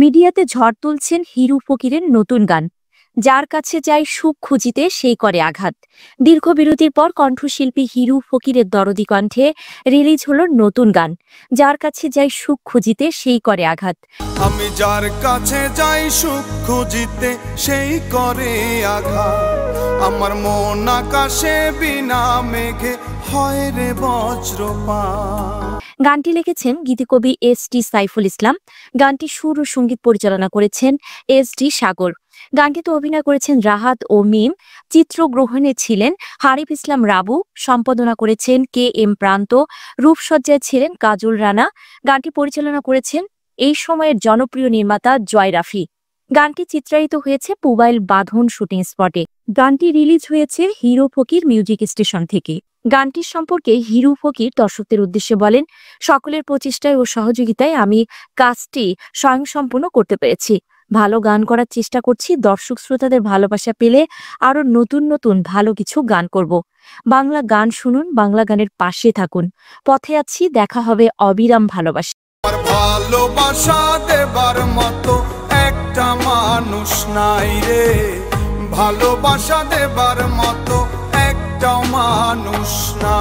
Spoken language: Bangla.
মিডিয়াতে ঝড় তুলছেন হিরু ফকিরের নতুন গান। যার কাছে যায় সুখ খুঁজিতে সেই করে আঘাত। দীর্ঘ বিরতির পর কণ্ঠশিল্পী হিরু ফকিরের দরদী কণ্ঠে রিলিজ হলো নতুন গান, যার কাছে যায় সুখ খুঁজিতে সেই করে আঘাত। আমি যার কাছে যাই সুখ খুঁজিতে সেই করে আঘাত। আমার মন আকাশে বিনা মেঘে হয় রে বজ্রপাত। গানটি লিখেছেন গীতিকবি এস.টি. সাইফুল ইসলাম। গানটি সুর ও সঙ্গীত পরিচালনা করেছেন এস.ডি. সাগর। গানটিতে অভিনয় করেছেন রাহাত ও মিম। চিত্রগ্রহণে ছিলেন হারিফ ইসলাম রাবু। সম্পাদনা করেছেন কে.এম. প্রান্ত। রূপসজ্জায় ছিলেন কাজল রানা। গানটি পরিচালনা করেছেন এই সময়ের জনপ্রিয় নির্মাতা জয় রাফি। গানটি চিত্রায়িত হয়েছে পুবাইল বাঁধন শুটিং স্পটে। গানটি রিলিজ হয়েছে হিরু ফকির মিউজিক স্টেশন থেকে। গানটির সম্পর্কে হিরু ফকির দর্শকদের উদ্দেশ্যে বলেন, সকলের প্রচেষ্টায় ও সহযোগিতায় আমি কাজটি স্বয়ংসম্পূর্ণ করতে পেরেছি। ভালো গান করার চেষ্টা করছি। দর্শক শ্রোতাদের ভালোবাসা পেলে আরো নতুন নতুন ভালো কিছু গান করব। বাংলা গান শুনুন, বাংলা গানের পাশে থাকুন। পথে আছি, দেখা হবে অবিরাম ভালোবাসা। ভালোবাসা দেবার মতো একটা মানুষ নাই রে, ভালোবাসা দেবার মতো একটা মানুষ না।